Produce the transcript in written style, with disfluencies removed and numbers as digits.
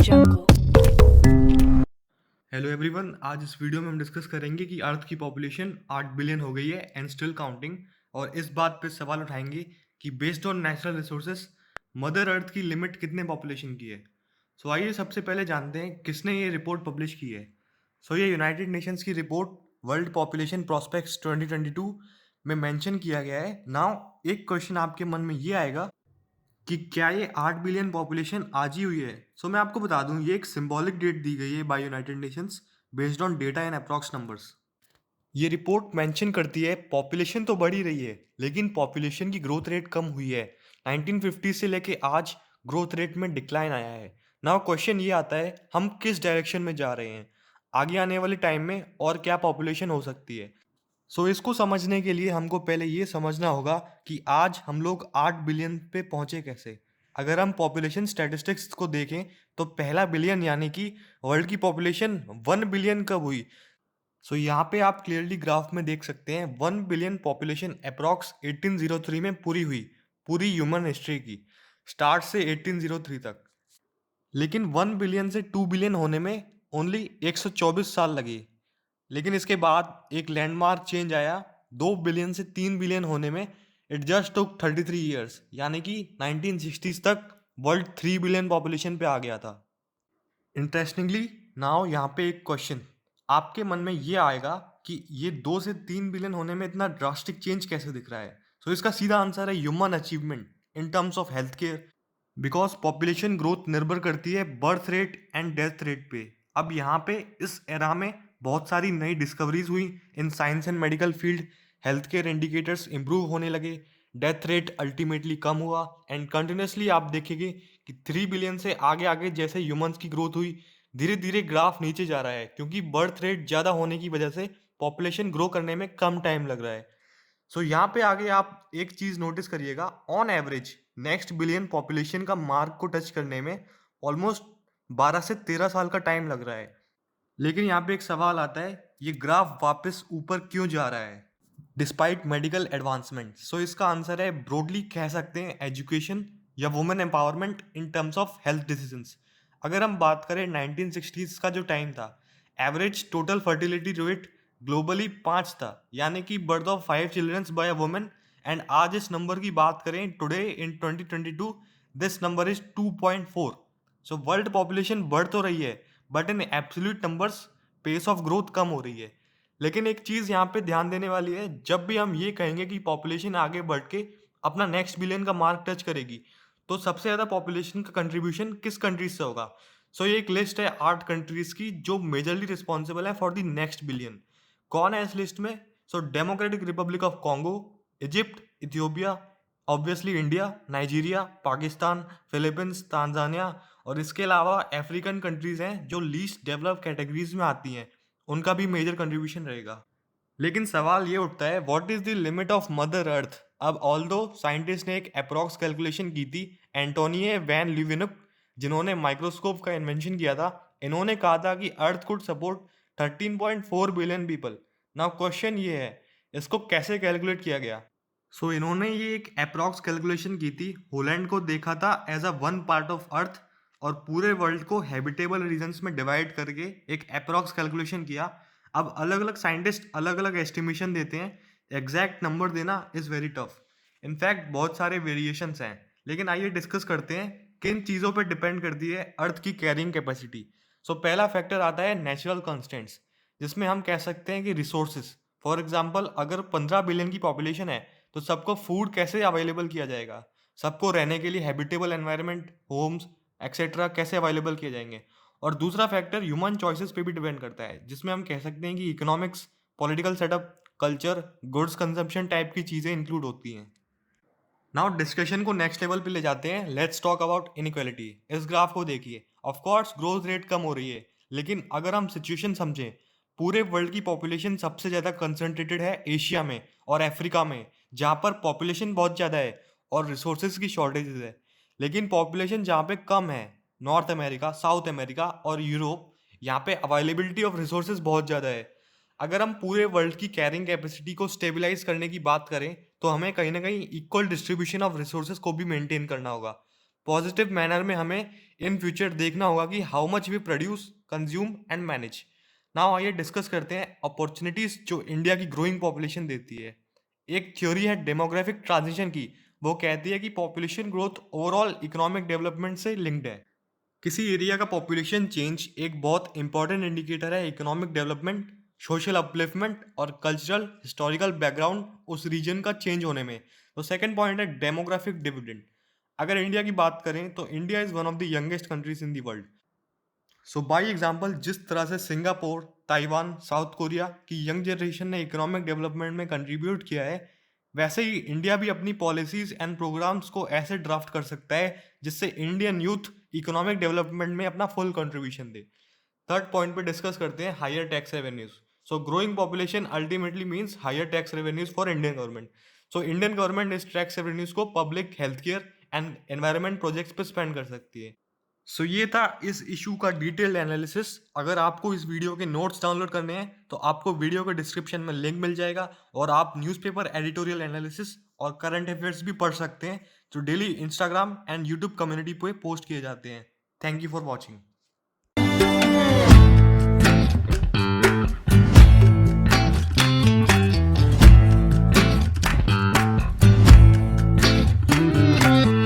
jungle. Hello everyone, आज इस video में हम डिस्कस करेंगे कि अर्थ की पॉपुलेशन 8 बिलियन हो गई है एंड स्टिल काउंटिंग। और इस बात पे सवाल उठाएंगे कि based on natural resources mother earth की लिमिट कितने पॉपुलेशन की है। सो आइए सबसे पहले जानते हैं किसने ये रिपोर्ट पब्लिश की है। सो ये यूनाइटेड नेशंस की रिपोर्ट वर्ल्ड पॉपुलेशन प्रोस्पेक्ट्स 2022 में मेंशन किया गया है। नाउ एक क्वेश्चन आपके मन में ये आएगा कि क्या ये 8 बिलियन पॉपुलेशन आज ही हुई है। सो मैं आपको बता दूं, ये एक सिंबॉलिक डेट दी गई है by United Nations based on data and approx numbers. ये रिपोर्ट मेंशन करती है पॉपुलेशन तो बढ़ ही रही है, लेकिन पॉपुलेशन की ग्रोथ रेट कम हुई है। 1950 से लेके आज ग्रोथ रेट में डिक्लाइन आया है। नाउ क्वेश्चन ये आता है, हम किस डायरेक्शन में जा रहे हैं, आगे आने वाले टाइम में और क्या पॉपुलेशन हो सकती है। इसको समझने के लिए हमको पहले ये समझना होगा कि आज हम लोग 8 बिलियन पे पहुंचे कैसे। अगर हम पॉपुलेशन स्टैटिस्टिक्स को देखें तो पहला बिलियन यानी कि वर्ल्ड की पॉपुलेशन 1 बिलियन कब हुई। यहाँ पे आप क्लियरली ग्राफ में देख सकते हैं 1 बिलियन पॉपुलेशन अप्रॉक्स 1803 में पूरी हुई, पूरी ह्यूमन हिस्ट्री की स्टार्ट से 1803 तक। लेकिन 1 बिलियन से 2 बिलियन होने में ओनली 124 साल लगे। लेकिन इसके बाद एक लैंडमार्क चेंज आया, 2 बिलियन से 3 बिलियन होने में इट जस्ट टुक 33 ईयर्स, यानी कि 1960s तक वर्ल्ड 3 बिलियन पॉपुलेशन पे आ गया था। इंटरेस्टिंगली नाउ यहाँ पे एक क्वेश्चन आपके मन में ये आएगा कि ये 2 से 3 बिलियन होने में इतना ड्रास्टिक चेंज कैसे दिख रहा है। इसका सीधा आंसर है human achievement in terms of health care. Because population growth निर्भर करती है birth rate and death rate पे। अब यहाँ पे इस एरा में बहुत सारी नई डिस्कवरीज हुई in science and medical field, health care indicators improve होने लगे, डेथ रेट अल्टीमेटली कम हुआ एंड कंटिन्यूसली आप देखेंगे कि 3 बिलियन से आगे आगे जैसे ह्यूमंस की ग्रोथ हुई, धीरे धीरे ग्राफ नीचे जा रहा है क्योंकि बर्थ रेट ज़्यादा होने की वजह से पॉपुलेशन ग्रो करने में कम टाइम लग रहा है। यहाँ पे आगे आप एक चीज नोटिस करिएगा, on average next billion population का मार्क को टच करने में ऑलमोस्ट 12 से 13 साल का टाइम लग रहा है। लेकिन यहाँ पे एक सवाल आता है, ये ग्राफ वापस ऊपर क्यों जा रहा है डिस्पाइट मेडिकल एडवांसमेंट। इसका आंसर है, ब्रॉडली कह सकते हैं एजुकेशन या women empowerment in terms of health decisions. अगर हम बात करें 1960s का जो टाइम था, average total fertility rate globally 5 था, यानी कि birth of 5 childrens by a women. And आज इस नंबर की बात करें today in 2022, this number is 2.4। World population बढ़ तो रही है but in absolute numbers pace of growth कम हो रही है। लेकिन एक चीज़ यहाँ पे ध्यान देने वाली है, जब भी हम ये कहेंगे कि पॉपुलेशन आगे बढ़ के अपना नेक्स्ट बिलियन का मार्क टच करेगी, तो सबसे ज़्यादा पॉपुलेशन का कंट्रीब्यूशन किस कंट्रीज से होगा। ये एक लिस्ट है 8 कंट्रीज की जो मेजरली रिस्पॉन्सिबल है फॉर द नेक्स्ट बिलियन। कौन है इस लिस्ट में? Democratic Republic of Congo, Egypt, Ethiopia, obviously India, Nigeria, Pakistan, Philippines, Tanzania, और इसके अलावा अफ्रीकन कंट्रीज हैं जो लीस्ट डेवलप कैटेगरीज में आती हैं, उनका भी मेजर कंट्रीब्यूशन रहेगा। लेकिन सवाल ये उठता है, what is the limit of mother earth. अब ऑल्दो साइंटिस्ट ने एक अप्रॉक्स कैलकुलेशन की थी, एंटोनिए वैन ल्यूवेनुक, जिन्होंने माइक्रोस्कोप का इन्वेंशन किया था, इन्होंने कहा था कि earth could support 13.4 billion people. Now question ये है, इसको कैसे कैलकुलेट किया गया। इन्होंने ये एक अप्रॉक्स कैलकुलेशन की थी, होलैंड को देखा था as a one part of earth और पूरे वर्ल्ड को हैबिटेबल रीजन्स में डिवाइड करके एक अप्रॉक्स कैलकुलेशन किया। अब अलग अलग साइंटिस्ट अलग अलग एस्टिमेशन देते हैं, एग्जैक्ट नंबर देना इज़ वेरी टफ। इनफैक्ट बहुत सारे वेरिएशंस हैं। लेकिन आइए डिस्कस करते हैं किन चीज़ों पर डिपेंड करती है अर्थ की कैरिंग कैपेसिटी। पहला फैक्टर आता है नेचुरल कॉन्स्टेंट्स, जिसमें हम कह सकते हैं कि रिसोर्सेज। फॉर एग्जाम्पल, अगर 15 बिलियन की पॉपुलेशन है तो सबको फूड कैसे अवेलेबल किया जाएगा, सबको रहने के लिए हैबिटेबल एनवायरनमेंट, होम्स एक्सेट्रा कैसे अवेलेबल किए जाएंगे। और दूसरा फैक्टर ह्यूमन चॉइसेस पे भी डिपेंड करता है, जिसमें हम कह सकते हैं कि economics, political setup, culture, goods consumption type की चीज़ें इंक्लूड होती हैं। नाउ डिस्कशन को नेक्स्ट लेवल पे ले जाते हैं, लेट्स टॉक अबाउट इनइक्वालिटी। इस ग्राफ को देखिए, ऑफ कोर्स ग्रोथ रेट कम हो रही है, लेकिन अगर हम सिचुएशन समझें, पूरे वर्ल्ड की पॉपुलेशन सबसे ज़्यादा कंसंट्रेटेड है एशिया में और अफ्रीका में, जहाँ पर पॉपुलेशन बहुत ज़्यादा है और रिसोर्सेज की शॉर्टेजेस है। लेकिन पॉपुलेशन जहाँ पे कम है, नॉर्थ अमेरिका, साउथ अमेरिका और यूरोप, यहाँ पे अवेलेबिलिटी ऑफ रिसोर्सेज बहुत ज़्यादा है। अगर हम पूरे वर्ल्ड की कैरिंग कैपेसिटी को स्टेबलाइज करने की बात करें तो हमें कहीं ना कहीं इक्वल डिस्ट्रीब्यूशन ऑफ रिसोर्सेज को भी मेंटेन करना होगा। पॉजिटिव मैनर में हमें इन फ्यूचर देखना होगा कि how much we produce, consume and manage. Now आइए डिस्कस करते हैं अपॉर्चुनिटीज जो इंडिया की ग्रोइंग पॉपुलेशन देती है। एक थ्योरी है डेमोग्राफिक ट्रांजिशन की, वो कहती है कि population growth overall economic development से लिंक्ड है। किसी एरिया का पॉपुलेशन चेंज एक बहुत इंपॉर्टेंट इंडिकेटर है इकोनॉमिक डेवलपमेंट, सोशल अपलिफ्टमेंट और कल्चरल हिस्टोरिकल बैकग्राउंड उस रीजन का चेंज होने में। तो सेकंड पॉइंट है डेमोग्राफिक डिविडेंड। अगर इंडिया की बात करें तो India is one of the youngest countries in the world. So by example, जिस तरह से सिंगापुर, ताइवान, साउथ कोरिया की यंग जनरेशन ने इकोनॉमिक डेवलपमेंट में कंट्रीब्यूट किया है, वैसे ही इंडिया भी अपनी पॉलिसीज एंड प्रोग्राम्स को ऐसे ड्राफ्ट कर सकता है जिससे इंडियन यूथ इकोनॉमिक डेवलपमेंट में अपना फुल कंट्रीब्यूशन दे। थर्ड पॉइंट पे डिस्कस करते हैं higher tax revenues. So growing population ultimately means higher tax revenues for Indian government. So Indian government इस टैक्स रेवेन्यूज को public health care and environment projects पे spend कर सकती है। सो ये था इस इशू का डिटेल्ड एनालिसिस। अगर आपको इस वीडियो के नोट्स डाउनलोड करने हैं तो आपको वीडियो के डिस्क्रिप्शन में लिंक मिल जाएगा और आप न्यूज़पेपर एडिटोरियल एनालिसिस और करंट अफेयर्स भी पढ़ सकते हैं जो daily Instagram and YouTube community पे पोस्ट किए जाते हैं। Thank you for watching.